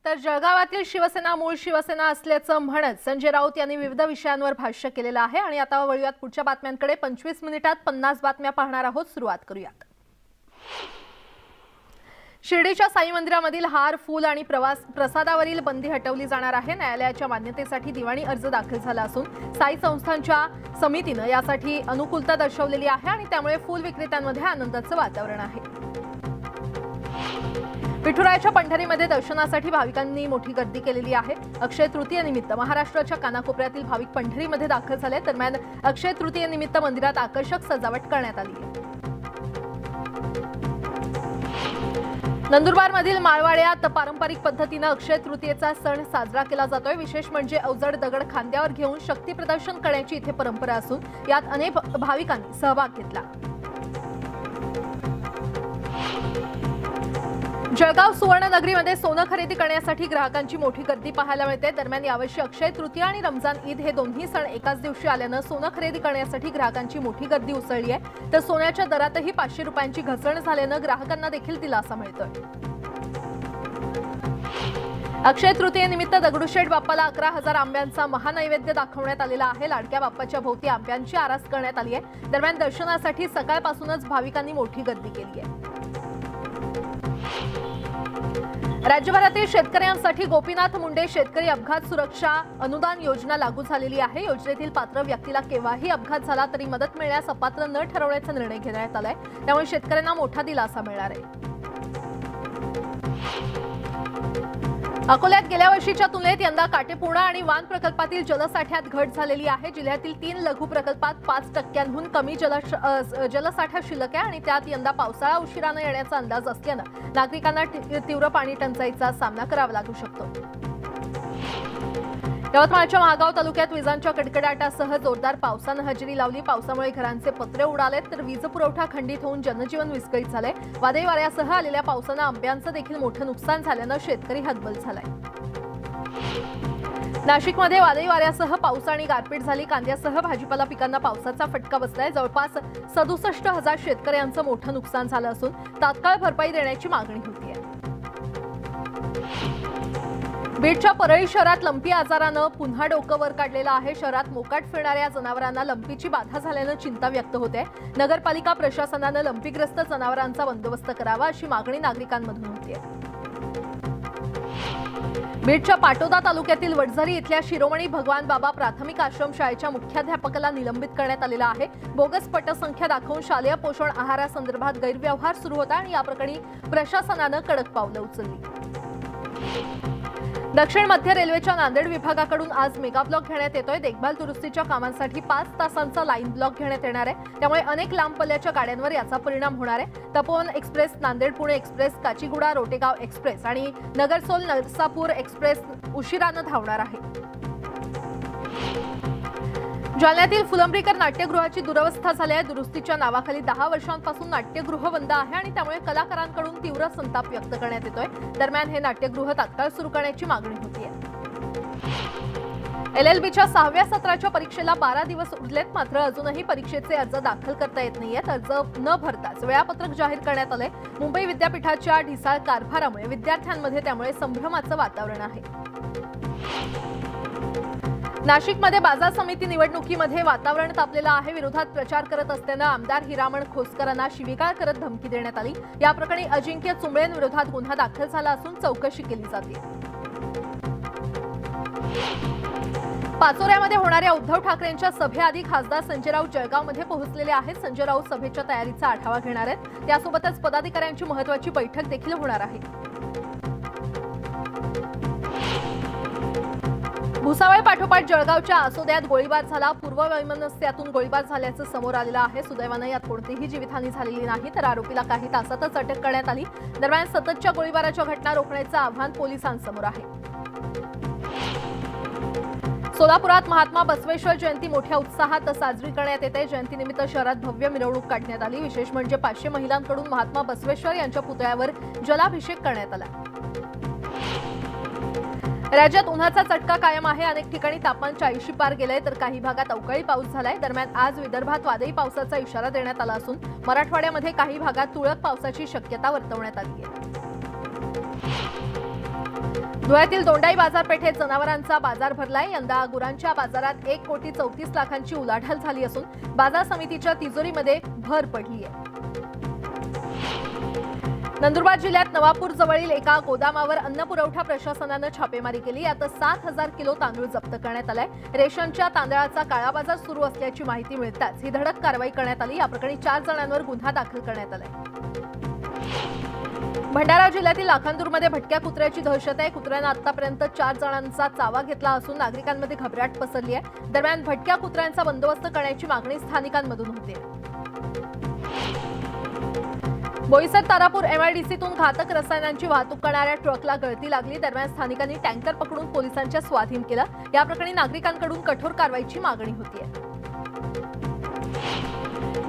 तर जळगावातील शिवसेना मूळ शिवसेना असल्याचं म्हणत संजय राऊत यांनी विविध विषयांवर भाष्य केलेलं आहे आणि आता वळूयात पुढच्या बातम्यांकडे। 25 मिनिटात 50 बातम्या पाहणार आहोत। सुरुवात करूयात। शिर्डीच्या साई मंदिरामधील हार, फूल आणि प्रसादावरील बंदी हटवली जाणार आहे। न्यायालयाच्या मान्यतेसाठी दिवाणी अर्ज दाखल झाला असून साई संस्थांच्या समितीने यासाठी अनुकूलता दर्शवलेली आहे आणि त्यामुळे फूल विक्रेत्यांमध्ये आनंदाचं वातावरण आहे। विठुरायाच्या पंढरीमध्ये दर्शनासाठी भाविकांनी मोठी गर्दी केलेली आहे। अक्षय तृतीयेनिमित्त महाराष्ट्राच्या कानाकोपऱ्यातील भाविक पंढरीमध्ये दाखल झाले। दरम्यान अक्षय तृतीयेनिमित्त मंदिरात आकर्षक सजावट करण्यात आली आहे। नंदुरबारमधील माळवाड्यात पारंपरिक पद्धतीने अक्षय तृतीयेचा सण साजरा केला जातोय। विशेष म्हणजे अवजड दगड खांद्यावर घेऊन शक्ती प्रदर्शन करण्याची इथे परंपरा असून यात अनेक भाविकांनी सहभाग घेतला। जळगाव सुवर्णनगरीमध्ये सोनं खरेदी करण्यासाठी ग्राहकांची मोठी गर्दी पाहायला मिळते। दरम्यान यावर्षी अक्षय तृतीया आणि रमजान ईद हे दोन्ही सण एकाच दिवशी आल्याने सोनं खरेदी करण्यासाठी ग्राहकांची मोठी गर्दी उसळली आहे। तर सोन्याच्या दरातही 500 रुपयांची घसरण झाल्याने ग्राहकांना देखील दिलासा मिळतोय। अक्षय तृतीयेनिमित्त दगडूशेठ बाप्पाला 11,000 आंब्यांचा महानैवेद्य दाखवण्यात आलेला आहे। लाडक्या बाप्पाच्या भोवती आंब्यांची आरास करण्यात आली आहे। दरम्यान दर्शनासाठी सकाळपासूनच भाविकांनी मोठी गर्दी केली आहे। राज्यभरातील शेतकऱ्यांसाठी गोपीनाथ मुंडे शेतकरी अपघात सुरक्षा अनुदान योजना लागू झालेली आहे। योजनेतील पात्र व्यक्तीला केव्हाही अपघात झाला तरी मदत मिळण्यास अपात्र न ठरवण्याचा निर्णय घेण्यात आलाय। त्यामुळे शेतकऱ्यांना मोठा दिलासा मिळणार आहे। अकोल्यात गेल्या वर्षीच्या तुलनेत यंदा काटेपूर्णा आणि वान प्रकल्पातील जलसाठ्यात घट झालेली आहे। जिल्ह्यातील 3 लघु प्रकल्पात 5% कमी जलसाठा शिल्लक आहे आणि त्यात यंदा पावसाळा उशिराने येण्याचा अंदाज असल्याने नागरिकांना तीव्र पाणी टंचाईचा सामना करावा लागू शकतो। यवतमाळच्या महागाव तालुक्यात विजांच्या कडकडाटासह जोरदार पावसाने हजेरी लावली। पावसामुळे घरांचे पत्रे उडाले तर वीज पुरवठा खंडित होऊन जनजीवन विस्कळीत झाले। वादळी वाऱ्यासह आलेल्या पावसाने आंब्यांचं देखील मोठं नुकसान झाल्याने शेतकरी हतबल झालाय। नाशिकमध्ये वादळी वाऱ्यासह पाऊस आणि गारपीट झाली। कांद्यासह भाजीपाला पिकांना पावसाचा फटका बसलाय। जवळपास 67,000 शेतकऱ्यांचं मोठं नुकसान झालं असून तात्काळ भरपाई देण्याची मागणी होती आहे। बीडच्या परळी शहरात लंपी आजारानं पुन्हा डोकं वर काढलेलं आहे। शहरात मोकाट फिरणाऱ्या जनावरांना लंपीची बाधा झाल्यानं चिंता व्यक्त होते। नगरपालिका प्रशासनानं लंपीग्रस्त जनावरांचा बंदोबस्त करावा अशी मागणी नागरिकांमधून होती आहे। बीडच्या पाटोदा तालुक्यातील वडझरी इथल्या शिरोमणी भगवान बाबा प्राथमिक आश्रमशाळेच्या मुख्याध्यापकाला निलंबित करण्यात आलेला आहे। बोगस पटसंख्या दाखवून शालेय पोषण आहारासंदर्भात गैरव्यवहार सुरू होता आणि या प्रकरणी प्रशासनानं कडक पावलं उचलली। दक्षिण मध्य रेल्वेच्या नांदेड विभागाकडून आज मेगा ब्लॉक घेण्यात येतोय। देखभाल दुरुस्तीच्या कामांसाठी 5 तासांचा लाईन ब्लॉक घेण्यात येणार आहे। त्यामुळे अनेक लांब पल्ल्याच्या गाड्यांवर याचा परिणाम होणार आहे। Tapovan express, Nanded Pune express, Kacheguda Rotegaon express आणि नगरसोल नरसापूर एक्सप्रेस उशिराने धावणार आहे। जालन्यातील फुलंब्रीकर नाट्यगृहाची दुरवस्था झाली आहे। दुरुस्तीच्या नावाखाली 10 वर्षांपासून नाट्यगृह बंद आहे आणि त्यामुळे कलाकारांकडून तीव्र संताप व्यक्त करण्यात येतोय। दरम्यान हे नाट्यगृह तात्काळ सुरू करण्याची मागणी होती आहे। LLBच्या 6व्या सत्राच्या परीक्षेला 12 दिवस उरलेत, मात्र अजूनही परीक्षेचे अर्ज दाखल करता येत नाहीयेत। अर्ज न भरताच वेळापत्रक जाहीर करण्यात आले। मुंबई विद्यापीठाच्या ढिसाळ कारभारामुळे विद्यार्थ्यांमध्ये त्यामुळे संभ्रमाचं वातावरण आहे। नाशिकमध्ये बाजार समिती निवडणुकीमध्ये वातावरण तापलेलं आहे। विरोधात प्रचार करत असताना आमदार हिरामण खोसकरांना शिवीगाळ करत धमकी देण्यात आली। या प्रकरणी अजिंक्य चुंबळेंविरोधात गुन्हा दाखल झाला असून चौकशी केली जाते। पाचोऱ्यामध्ये होणाऱ्या उद्धव ठाकरेंच्या सभेआधी खासदार संजय राऊत जळगावमध्ये पोहोचलेले आहेत। संजय राऊत सभेच्या तयारीचा आढावा घेणार आहेत। त्यासोबतच पदाधिकाऱ्यांची महत्त्वाची बैठक देखील होणार आहे। भुसावळ पाठोपाठ जळगावच्या आसोद्यात गोळीबार झाला। पूर्ववैमनस्यातून गोळीबार झाल्याचं समोर आलेलं आहे। सुदैवाने यात कोणतीही जीवितहानी झालेली नाही, तर आरोपीला काही तासातच अटक करण्यात आली। दरम्यान सततच्या गोळीबाराच्या घटना रोखण्याचं आव्हान पोलिसांसमोर आहे। सोलापुरात महात्मा बसवेश्वर जयंती मोठ्या उत्साहात साजरी करण्यात येते। जयंतीनिमित्त शहरात भव्य मिरवणूक काढण्यात आली। विशेष म्हणजे 500 महिलांकडून महात्मा बसवेश्वर यांच्या पुतळ्यावर जलाभिषेक करण्यात आला। राज्यात उन्हाचा चटका कायम आहे। अनेक ठिकाणी तापमान 40 पार गेलंय, तर काही भागात अवकाळी पाऊस झालाय। दरम्यान आज विदर्भात वादळी पावसाचा इशारा देण्यात आला असून मराठवाड्यामध्ये काही भागात तुरळक पावसाची शक्यता वर्तवण्यात आली आहे। धुळ्यातील दोंडाई बाजारपेठेत जनावरांचा बाजार भरलाय। यंदा गुरांच्या बाजारात 1,34,00,000ची उलाढाल झाली असून बाजार समितीच्या तिजोरीमध्ये भर पडली आहे। नंदुरबार जिल्ह्यात नवापूर जवळील एका गोदामावर अन्न पुरवठा प्रशासनाने छापेमारी केली। यात 7,000 किलो तांदूळ जप्त करण्यात आलाय। रेशनच्या तांदळाचा काळाबाजार सुरू असल्याची माहिती मिळताच ही धडक कारवाई करण्यात आली। या प्रकरणी 4 जणांवर गुन्हा दाखल करण्यात आलाय। भंडारा जिल्ह्यातील लाखांदूरमध्ये भटक्या कुत्र्याची दहशत आहे। कुत्र्याने आतापर्यंत 4 जणांचा चावा घेतला असून नागरिकांमध्ये घबराट पसरली आहे। दरम्यान भटक्या कुत्र्यांचा बंदोबस्त करण्याची मागणी स्थानिकांमधून होते। बोईसर तारापूर एमआयडीसीतून घातक रसायनांची वाहतूक करणाऱ्या ट्रकला गळती लागली। दरम्यान स्थानिकांनी टँकर पकडून पोलिसांच्या स्वाधीन केलं। या प्रकरणी नागरिकांकडून कठोर कारवाईची मागणी होतीये।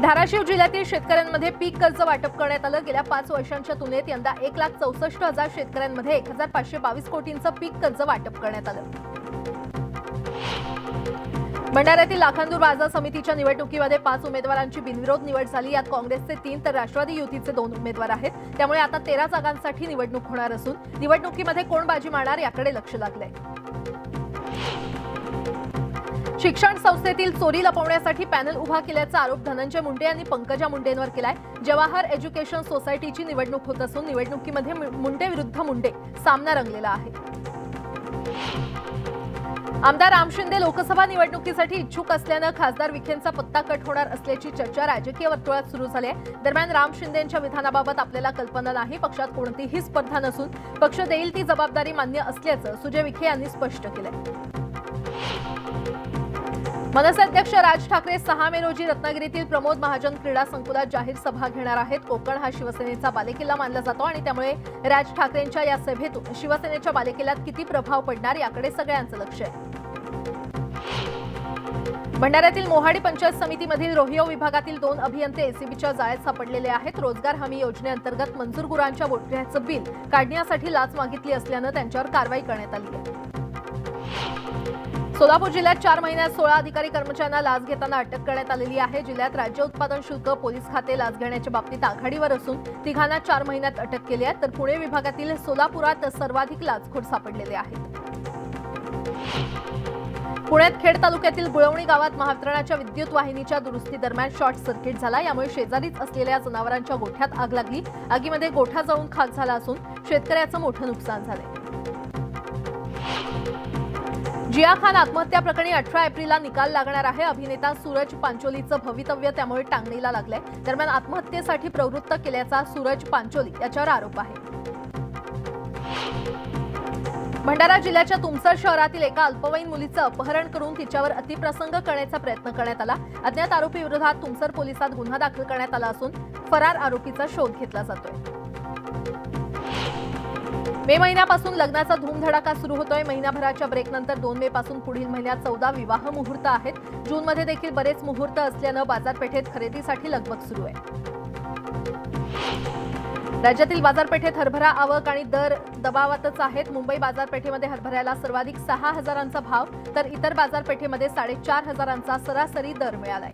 धाराशिव जिल्ह्यातील शेतकऱ्यांमध्ये पीक कर्ज वाटप करण्यात आलं। गेल्या 5 वर्षांच्या तुलनेत यंदा 1,64,000 शेतकऱ्यांमध्ये 1,522 कोटींचं पीक कर्ज वाटप करण्यात आलं। भंडाऱ्यातील लाखांदूर बाजार समितीच्या निवडणुकीमध्ये 5 उमेदवारांची बिनविरोध निवड झाली। यात काँग्रेसचे 3 तर राष्ट्रवादी युतीचे 2 उमेदवार आहेत। त्यामुळे आता 13 जागांसाठी निवडणूक होणार असून निवडणुकीमध्ये कोण बाजी मारणार याकडे लक्ष लागलंय। शिक्षण संस्थेतील चोरी लपवण्यासाठी पॅनल उभा केल्याचा आरोप धनंजय मुंडे यांनी पंकजा मुंडेंवर केलाय। जवाहर एज्युकेशन सोसायटीची निवडणूक होत असून निवडणुकीमध्ये मुंडे विरुद्ध मुंडे सामना रंगलेला आहे। आमदार राम शिंदे लोकसभा निवडणुकीसाठी इच्छुक असल्याने खासदार विखेंचा पत्ता कट होणार असल्याची चर्चा राजकीय वर्तुळात सुरू झाली आहे। दरम्यान राम शिंदेंच्या विधानाबाबत आपल्याला कल्पना नाही, पक्षात कोणतीही स्पर्धा नसून पक्ष देईल ती जबाबदारी मान्य असल्याचं सुजय विखे यांनी स्पष्ट केलंय। मनसे अध्यक्ष राज ठाकरे 6 मे रोजी रत्नागिरीतील प्रमोद महाजन क्रीडा संकुलात जाहीर सभा घेणार आहेत। कोकण हा शिवसेनेचा बालेकिल्ला मानला जातो आणि त्यामुळे राज ठाकरेंच्या या सभेतून शिवसेनेच्या बालेकिल्ल्यात किती प्रभाव पडणार याकडे सगळ्यांचं लक्ष आहे। भंडाऱ्यातील मोहाडी पंचायत समितीमधील रोहिओ विभागातील 2 अभियंते एसीबीच्या जाळ्यात सापडलेले आहेत। रोजगार हमी योजनेअंतर्गत मंजूर गुरांच्या बोठ्याचं बिल काढण्यासाठी लाच मागितली असल्यानं त्यांच्यावर कारवाई करण्यात आली आहे। सोलापूर जिल्ह्यात 4 महिन्यात 16 अधिकारी कर्मचाऱ्यांना लाच घेताना अटक करण्यात आलेली आहे। जिल्ह्यात राज्य उत्पादन शुल्क पोलीस खाते लाच घेण्याच्या बाबतीत आघाडीवर असून तिघांना 4 महिन्यात अटक केली आहे। तर पुणे विभागातील सोलापुरात सर्वाधिक लाचखोर सापडलेले आहेत। पुण्यात खेड तालुक्यातील गुळवणी गावात महावितरणाच्या विद्युत वाहिनीच्या दुरुस्ती दरम्यान शॉर्ट सर्किट झाला। यामुळे शेजारीच असलेल्या जनावरांच्या गोठ्यात आग लागली। आगीमध्ये गोठा जळून खाक झाला असून शेतकऱ्याचं मोठं नुकसान झालंय। जिया खान आत्महत्या प्रकरणी 18 एप्रिलला निकाल लागणार आहे। अभिनेता सूरज पांचोलीचं भवितव्य त्यामुळे टांगणीला लागलंय। दरम्यान आत्महत्येसाठी प्रवृत्त केल्याचा सूरज पांचोली याच्यावर आरोप आहे। भंडारा जिल्ह्याच्या तुमसर शहरातील एका अल्पवयीन मुलीचं अपहरण करून तिच्यावर अतिप्रसंग करण्याचा प्रयत्न करण्यात आला। अज्ञात आरोपी विरोधात तुमसर पोलिसात गुन्हा दाखल करण्यात आला असून फरार आरोपीचा शोध घेतला जातोय। मे महिन्यापासून लग्नाचा धूमधडाका सुरू होतोय। महिनाभराच्या ब्रेकनंतर 2 मे पासून पुढील महिन्यात 14 विवाह मुहूर्त आहेत। जूनमध्ये देखील बरेच मुहूर्त असल्यानं बाजारपेठेत खरेदीसाठी लगबग सुरू आहे। राज्यातील बाजारपेठेत हरभरा आवक आणि दर दबावातच आहेत। मुंबई बाजारपेठेमध्ये हरभऱ्याला सर्वाधिक 6,000चा भाव तर इतर बाजारपेठेमध्ये 4,500चा सरासरी दर मिळालाय।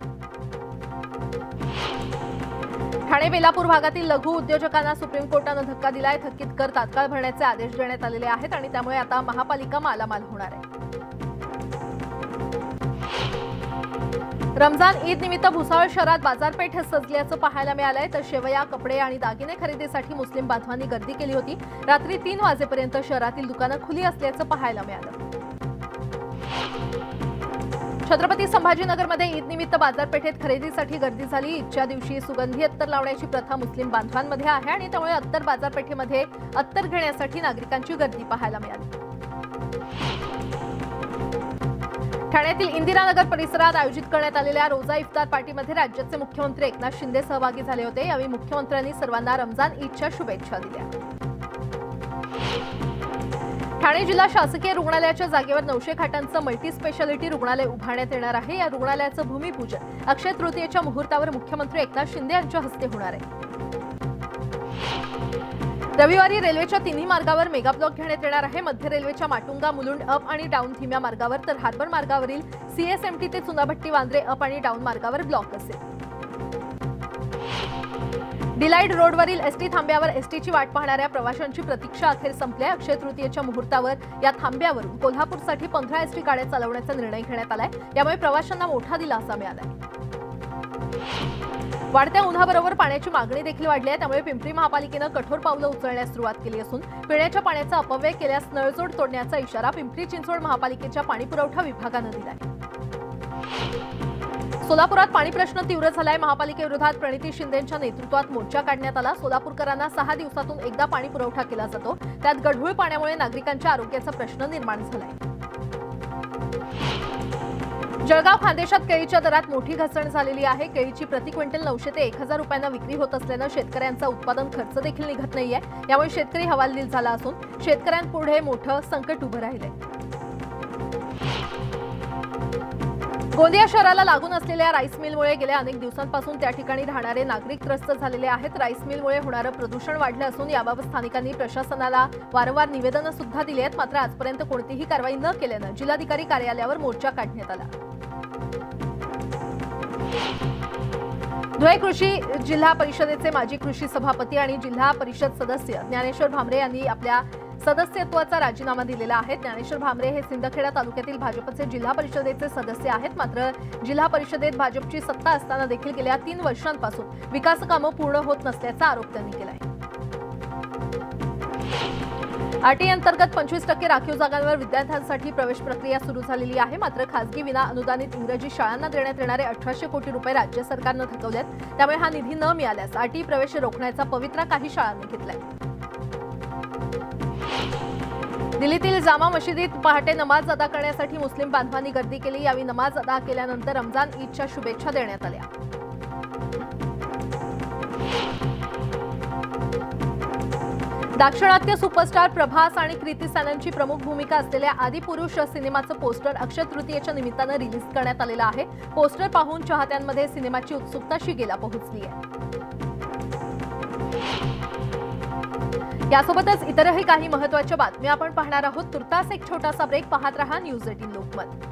ठाणे बेलापूर भागातील लघु उद्योजकांना सुप्रीम कोर्टाने धक्का दिलाय। थकीत कर तात्काळ भरण्याचे आदेश देण्यात आलेले आहेत आणि त्यामुळे आता महापालिका मालामाल होणार आहे। रमजान ईद निमित्त भुसावळ शहरात बाजारपेठ सजल्याचं पाहायला मिळालंय। तर शेवया, कपडे आणि दागिने खरेदीसाठी मुस्लिम बांधवांनी गर्दी केली होती। रात्री 3 वाजेपर्यंत शहरातील दुकानं खुली असल्याचं पाहायला मिळालं। छत्रपती संभाजीनगरमध्ये ईद निमित्त बाजारपेठेत खरेदीसाठी गर्दी झाली। ईदच्या दिवशी सुगंधी अत्तर लावण्याची प्रथा मुस्लिम बांधवांमध्ये आहे आणि त्यामुळे अत्तर बाजारपेठेमध्ये अत्तर घेण्यासाठी नागरिकांची गर्दी पाहायला मिळाली। ठाण्यातील इंदिरानगर परिसरात आयोजित करण्यात आलेल्या रोजा इफ्तार पार्टीमध्ये राज्याचे मुख्यमंत्री एकनाथ शिंदे सहभागी झाले होते। यावेळी मुख्यमंत्र्यांनी सर्वांना रमजान ईदच्या शुभेच्छा दिल्या। ठाणे जिल्हा शासकीय रुग्णालयाच्या जागेवर 900 खाटांचं मल्टी स्पेशालिटी रुग्णालय उभारण्यात येणार आहे। या रुग्णालयाचं भूमिपूजन अक्षय तृतीयेच्या मुहूर्तावर मुख्यमंत्री एकनाथ शिंदे यांच्या हस्ते होणार आहे। रविवारी रेल्वेच्या 3ही मार्गावर मेगा ब्लॉक घेण्यात येणार आहे। मध्य रेल्वेच्या माटुंगा मुलुंड अप आणि डाऊन धीम्या मार्गावर तर हार्बर मार्गावरील सीएसएमटी ते चुनाभट्टी वांद्रे अप आणि डाऊन मार्गावर ब्लॉक असेल। डिलाईट रोडवरील एसटी थांब्यावर एसटीची वाट पाहणाऱ्या प्रवाशांची प्रतीक्षा अखेर संपली आहे। अक्षय तृतीयेच्या मुहूर्तावर या थांब्यावरून कोल्हापूरसाठी 15 एसटी गाड्या चालवण्याचा निर्णय घेण्यात आलाय। यामुळे प्रवाशांना मोठा दिलासा मिळालाय। वाढत्या उन्हाबरोबर पाण्याची मागणी देखील वाढली आहे। त्यामुळे पिंपरी महापालिकेनं कठोर पावलं उचलण्यास सुरुवात केली असून पिण्याच्या पाण्याचा अपव्यय केल्यास नळजोड तोडण्याचा इशारा पिंपरी चिंचवड महापालिकेच्या पाणीपुरवठा विभागानं दिलाय। सोलापुरात पाणी प्रश्न तीव्र झालाय। महापालिकेविरोधात प्रणिती शिंदेंच्या नेतृत्वात मोर्चा काढण्यात आला। सोलापूरकरांना 6 दिवसातून एकदा पाणी पुरवठा केला जातो, त्यात गढूळ पाण्यामुळे नागरिकांच्या आरोग्याचा प्रश्न निर्माण झालाय। जळगाव खानदेशात केळीच्या दरात मोठी घसरण झालेली आहे। केळीची प्रति क्विंटल 900 ते 1000 रुपयांना विक्री होत असल्यानं शेतकऱ्यांचा उत्पादन खर्च देखील निघत नाहीये। यामुळे शेतकरी हवालदिल झाला असून शेतकऱ्यांपुढे मोठं संकट उभं राहिलंय। गोंदिया शहराला लागून असलेल्या राईस मिलमुळे गेल्या अनेक दिवसांपासून त्या ठिकाणी राहणारे नागरिक त्रस्त झालेले आहेत। राईस मिलमुळे होणारं प्रदूषण वाढलं असून याबाबत स्थानिकांनी प्रशासनाला वारंवार निवेदनं सुद्धा दिली आहेत। मात्र आजपर्यंत कोणतीही कारवाई न केल्यानं जिल्हाधिकारी कार्यालयावर मोर्चा काढण्यात आला। धुळे कृषी जिल्हा परिषदेचे माजी कृषी सभापती आणि जिल्हा परिषद सदस्य ज्ञानेश्वर भामरे यांनी आपल्या सदस्यत्वाचा राजीनामा दिलेला आहे। ज्ञानेश्वर भामरे हे सिंदखेडा तालुक्यातील भाजपचे जिल्हा परिषदेचे सदस्य आहेत। मात्र जिल्हा परिषदेत भाजपची सत्ता असताना देखील गेल्या 3 वर्षांपासून विकास कामं पूर्ण होत नसल्याचा आरोप त्यांनी केलाय। आरटीई अंतर्गत 25% राखीव जागांवर विद्यार्थ्यांसाठी प्रवेश प्रक्रिया सुरू झालेली आहे। मात्र खासगी विना अनुदानित इंग्रजी शाळांना देण्यात येणारे 1800 कोटी रुपये राज्य सरकारनं थकवलेत। त्यामुळे हा निधी न मिळाल्यास आरटीई प्रवेश रोखण्याचा पवित्रा काही शाळांनी घेतलाय। दिल्लीतील जामा मशिदीत पहाटे नमाज अदा करण्यासाठी मुस्लिम बांधवांनी गर्दी केली। यावेळी नमाज अदा केल्यानंतर रमजान ईदच्या शुभेच्छा देण्यात आल्या। दाक्षिणात्य सुपरस्टार प्रभास आणि कृती सॅननची प्रमुख भूमिका असलेल्या आदिपुरुष सिनेमाचं पोस्टर अक्षय तृतीयेच्या निमित्तानं रिलीज करण्यात आलेलं आहे। पोस्टर पाहून चाहत्यांमध्ये सिनेमाची उत्सुकता शिगेला पोहोचली आहे। यासोबतच इतरही काही महत्त्वाच्या बातम्या आपण पाहणार आहोत। तुर्तास एक छोटासा ब्रेक पाहत रहा न्यूज 18 लोकमत।